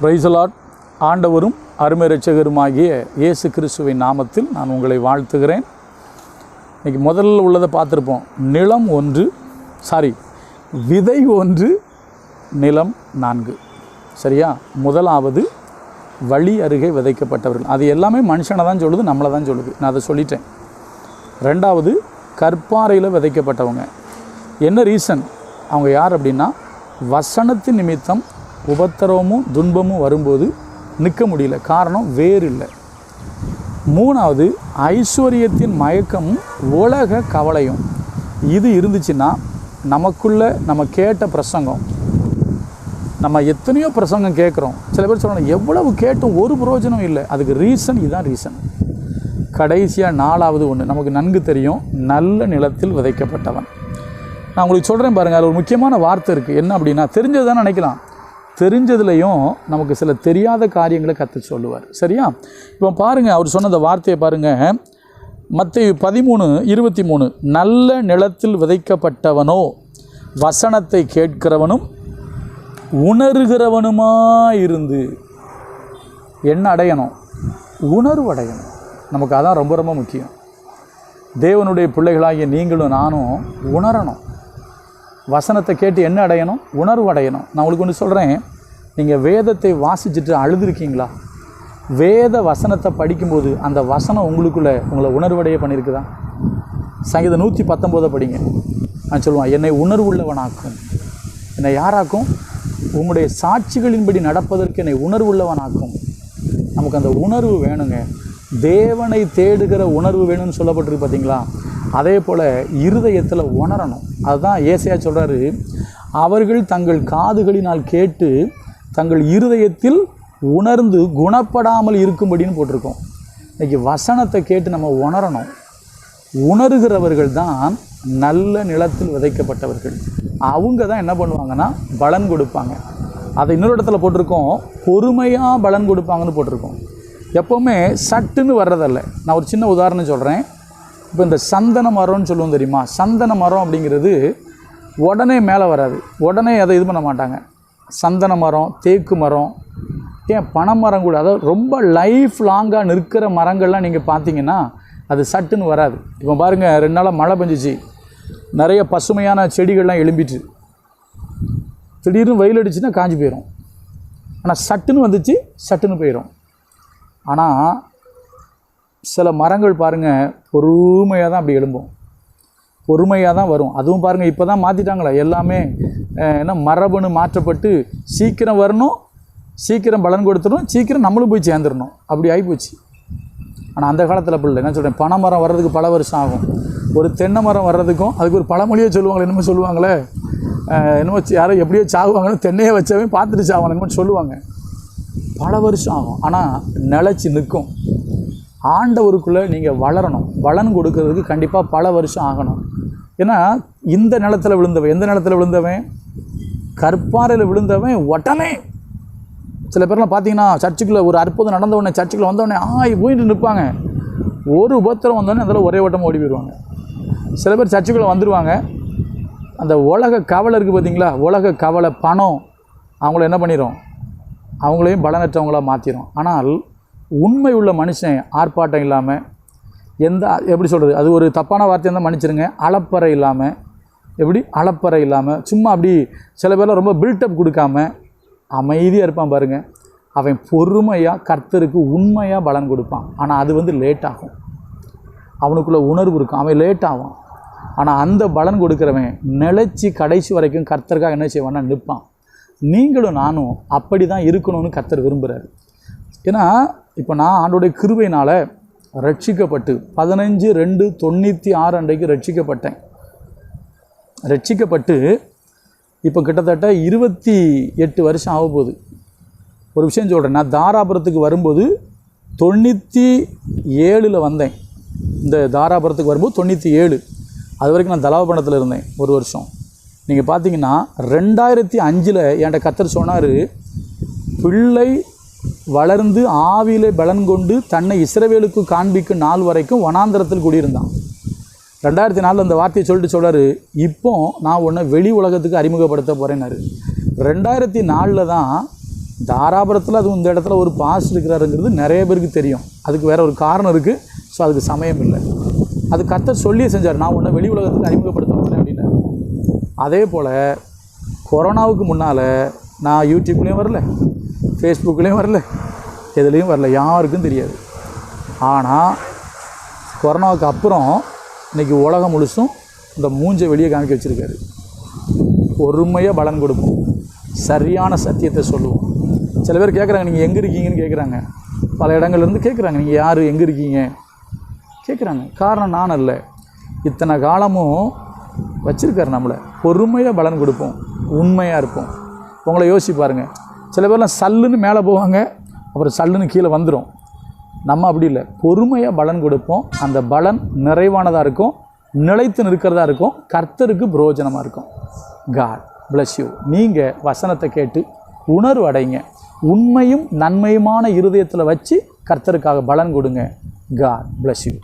Praise the Lord. ஆண்டவரும் அருமை இரட்சகருமாகிய இயேசு கிறிஸ்துவின் நாமத்தில் நான் உங்களை வாழ்த்துகிறேன். இன்றைக்கி முதல்ல உள்ளதை பார்த்துருப்போம். விதை 1 நிலம் 4. சரியா? முதலாவது வழி அருகே விதைக்கப்பட்டவர்கள். அது எல்லாமே மனுஷனை தான் சொல்லுது, நம்மளை தான் சொல்லுது. நான் அதை சொல்லிட்டேன். 2வது கற்பாறையில் விதைக்கப்பட்டவங்க. என்ன ரீசன்? அவங்க யார் அப்படின்னா, வசனத்தின் நிமித்தம் உபத்திரவமும் துன்பமும் வரும்போது நிற்க முடியல. காரணம் வேறு இல்லை. 3வது ஐஸ்வர்யத்தின் மயக்கமும் உலக கவலையும். இது இருந்துச்சுன்னா நமக்குள்ளே நம்ம கேட்ட பிரசங்கம், நம்ம எத்தனையோ பிரசங்கம் கேட்குறோம். சில பேர் சொல்லணும், எவ்வளவு கேட்டும் ஒரு பிரயோஜனம் இல்லை. அதுக்கு ரீசன் இதுதான் ரீசன். கடைசியாக 4வது ஒன்று நமக்கு நன்கு தெரியும், நல்ல நிலத்தில் விதைக்கப்பட்டவன். நான் உங்களுக்கு சொல்கிறேன் பாருங்கள், அது ஒரு முக்கியமான வார்த்தை இருக்குது. என்ன அப்படின்னா, தெரிஞ்சது தான் நினைக்கலாம். தெரிஞ்சதுலேயும் நமக்கு சில தெரியாத காரியங்களை கற்று சொல்லுவார். சரியா? இப்போ பாருங்கள், அவர் சொன்ன அந்த வார்த்தையை பாருங்கள். மத்தேயு 13:23. நல்ல நிலத்தில் விதைக்கப்பட்டவனோ வசனத்தை கேட்கிறவனும் உணர்கிறவனுமாயிருந்து என்ன அடையணும்? உணர்வு அடையணும். நமக்கு அதான் ரொம்ப ரொம்ப முக்கியம். தேவனுடைய பிள்ளைகளாகிய நீங்களும் நானும் உணரணும். வசனத்தை கேட்டு என்ன அடையணும்? உணர்வு அடையணும். நான் உங்களுக்கு ஒன்று சொல்கிறேன். நீங்கள் வேதத்தை வாசிச்சுட்டு அழுதுருக்கீங்களா? வேத வசனத்தை படிக்கும்போது அந்த வசனம் உங்களை உணர்வடைய பண்ணியிருக்குதா? சங்கீதம் 119 படிங்க. நான் சொல்லுவான், என்னை உணர்வுள்ளவனாக்கும். என்னை யாராக்கும்? உங்களுடைய சாட்சிகளின்படி நடப்பதற்கு என்னை உணர்வுள்ளவனாக்கும். நமக்கு அந்த உணர்வு வேணுங்க. தேவனை தேடுகிற உணர்வு வேணும்னு சொல்லப்பட்டிருக்கு பார்த்தீங்களா? அதே போல் இருதயத்தில் உணரணும். அதுதான் ஏசாயா சொல்கிறாரு, அவர்கள் தங்கள் காதுகளினால் கேட்டு தங்கள் இருதயத்தில் உணர்ந்து குணப்படாமல் இருக்கும்படின்னு போட்டிருக்கோம். இன்றைக்கி வசனத்தை கேட்டு நம்ம உணரணும். உணர்கிறவர்கள் தான் நல்ல நிலத்தில் விதைக்கப்பட்டவர்கள். அவங்க தான் என்ன பண்ணுவாங்கன்னா பலன் கொடுப்பாங்க. அதை இன்னொரு இடத்துல போட்டிருக்கோம், பொறுமையாக பலன் கொடுப்பாங்கன்னு போட்டிருக்கோம். எப்போவுமே சட்டுன்னு வர்றதில்ல. நான் ஒரு சின்ன உதாரணம் சொல்கிறேன். இப்போ இந்த சந்தன மரம்னு சொல்லுவோம் தெரியுமா? சந்தன மரம் அப்படிங்கிறது உடனே மேலே வராது, உடனே அதை இது பண்ண மாட்டாங்க. சந்தன மரம், தேக்கு மரம், ஏன் பனைமரம் கூட, அதாவது ரொம்ப லைஃப் லாங்காக நிற்கிற மரங்கள்லாம் நீங்கள் பார்த்தீங்கன்னா அது சட்டுன்னு வராது. இப்போ பாருங்கள், 2 நாளாக மழை பெஞ்சிச்சு, நிறைய பசுமையான செடிகள்லாம் எழும்பிட்டு, திடீர்னு வெயில் அடிச்சுன்னா காஞ்சி போயிடும். ஆனால் சட்டுன்னு வந்துச்சு, சட்டுன்னு போயிடும். ஆனால் சில மரங்கள் பாருங்கள், பொறுமையாக தான் அப்படி எழும்பும், பொறுமையாக தான் வரும். அதுவும் பாருங்கள், இப்போ தான் மாற்றிட்டாங்களே எல்லாமே. ஏன்னா மரபணு மாற்றப்பட்டு சீக்கிரம் வரணும், சீக்கிரம் பலன் கொடுத்துடணும், சீக்கிரம் நம்மளும் போய் சேர்ந்துடணும், அப்படி ஆகிப்போச்சு. ஆனால் அந்த காலத்தில் அப்படி இல்லை. என்ன சொல்கிறேன், பனை மரம் வர்றதுக்கு பல வருஷம் ஆகும். ஒரு தென்னை மரம் வர்றதுக்கும் அதுக்கு ஒரு பழமொழியே சொல்லுவாங்களே, என்னமோ சொல்லுவாங்களே, என்னமோ யாரோ எப்படியோ சாகுவாங்கன்னு தென்னையே வச்சவே பார்த்துட்டு சாவாங்க என்னமோ சொல்லுவாங்க. பல வருஷம் ஆகும், ஆனால் நிலச்சி நிற்கும். ஆண்டவருக்குள்ளே நீங்கள் வளரணும். பலன் கொடுக்கறதுக்கு கண்டிப்பாக பல வருஷம் ஆகணும். ஏன்னா இந்த நிலத்தில் விழுந்தவன், எந்த நிலத்தில் விழுந்தவன்? கற்பாறையில் விழுந்தவன் உடனே. சில பேர்லாம் பார்த்தீங்கன்னா சர்ச்சுக்குள்ளே ஒரு அற்புதம் நடந்த உடனே, சர்ச்சுக்குள்ளே வந்தவுடனே போயிட்டு நிற்பாங்க. ஒரு உபத்திரம் வந்தோடனே அதில் ஒரே ஓட்டமாக ஓடி போயிடுவாங்க. சில பேர் சர்ச்சுக்குள்ளே வந்துடுவாங்க, அந்த உலக கவலை இருக்குது பார்த்தீங்களா? உலக கவலை, பணம் அவங்கள என்ன பண்ணிடும்? அவங்களையும் பலனற்றவங்களாக மாற்றிடும். ஆனால் உண்மை உள்ள மனுஷன் ஆர்ப்பாட்டம் இல்லாமல், எப்படி சொல்கிறது, அது ஒரு தப்பான வார்த்தையாக இருந்தால் மன்னிச்சிருங்க, அளப்பறை இல்லாமல், எப்படி அளப்பறை இல்லாமல் சும்மா அப்படி சில பேர்லாம் ரொம்ப பில்டப் கொடுக்காம அமைதியாக இருப்பான் பாருங்கள். அவன் பொறுமையாக கர்த்தருக்கு உண்மையாக பலன் கொடுப்பான். ஆனால் அது லேட் ஆகும். அவனுக்குள்ள உணர்வு இருக்கும், அவன் லேட் ஆகும். ஆனால் அந்த பலன் கொடுக்குறவன் நிலைச்சி கடைசி வரைக்கும் கர்த்தருக்காக என்ன செய்வான்னா நிற்பான். நீங்களும் நானும் அப்படி தான் இருக்கணும்னு கர்த்தர் விரும்புகிறார். ஏன்னா இப்போ நான் ஆண்டோடைய கிருபையினால் ரட்சிக்கப்பட்டு 15/2/96 அன்றைக்கு ரட்சிக்கப்பட்டு இப்போ கிட்டத்தட்ட 28 வருஷம் ஆக போகுது. ஒரு விஷயம் சொல்கிறேன், நான் தாராபுரத்துக்கு வரும்போது 97 வந்தேன். இந்த தாராபுரத்துக்கு வரும்போது 97. அது வரைக்கும் நான் தலாவபணத்தில் இருந்தேன் ஒரு வருஷம். நீங்கள் பார்த்தீங்கன்னா 2005 என்கிட்ட கர்த்தர் சொன்னார், பிள்ளை வளர்ந்து ஆவியிலே பலன் கொண்டு தன்னை இஸ்ரவேலுக்கு காண்பிக்கும் நாள் வரைக்கும் வனாந்தரத்தில் குடியிருந்தான். 2004 அந்த வார்த்தையை சொல்கிறாரு, இப்போ நான் உன்னை வெளி உலகத்துக்கு அறிமுகப்படுத்த போகிறேன்னாரு. 2004 தான் தாராபுரத்தில் அதுவும் இந்த இடத்துல ஒரு பாஸ் இருக்கிறாருங்கிறது நிறைய பேருக்கு தெரியும். அதுக்கு வேறு ஒரு காரணம் இருக்குது. ஸோ அதுக்கு சமயம் இல்லை. அது கர்த்தர் சொல்லியே செஞ்சார், நான் உன்னை வெளி உலகத்துக்கு அறிமுகப்படுத்த போகிறேன் அப்படின்னு. அதே போல் கொரோனாவுக்கு முன்னால் நான் யூடியூப்லேயும் வரல, ஃபேஸ்புக்லேயும் வரல, எதுலேயும் வரல, யாருக்கும் தெரியாது. ஆனால் கொரோனாவுக்கு அப்புறம் இன்றைக்கி உலகம் முழுசும் இந்த மூஞ்சை வெளியே காமிக்க வச்சுருக்காரு. பொறுமையாக பலன் கொடுப்போம், சரியான சத்தியத்தை சொல்லுவோம். சில பேர் கேட்குறாங்க, நீங்கள் எங்கே இருக்கீங்கன்னு கேட்குறாங்க. பல இடங்கள்லேருந்து கேட்குறாங்க, நீங்கள் யார், எங்கே இருக்கீங்க கேட்குறாங்க. காரணம் நான் அல்ல, இத்தனை காலமும் வச்சுருக்காரு நம்மளை. பொறுமையாக பலன் கொடுப்போம், உண்மையாக இருப்போம். உங்களை யோசிச்சு பாருங்கள், சில பேர்லாம் சல்லுன்னு மேலே போவாங்க, அப்புறம் சல்லுன்னு கீழே வந்துடும். நம்ம அப்படி இல்லை, பொறுமையாக பலன் கொடுப்போம். அந்த பலன் நிறைவானதாக இருக்கும், நிலைத்து நிற்கிறதா இருக்கும், கர்த்தருக்கு பிரயோஜனமாக இருக்கும். God bless you. நீங்கள் வசனத்தை கேட்டு உணர்வு அடைங்க, உண்மையும் நன்மையுமான இருதயத்தில் வச்சு கர்த்தருக்காக பலன் கொடுங்க. God bless you.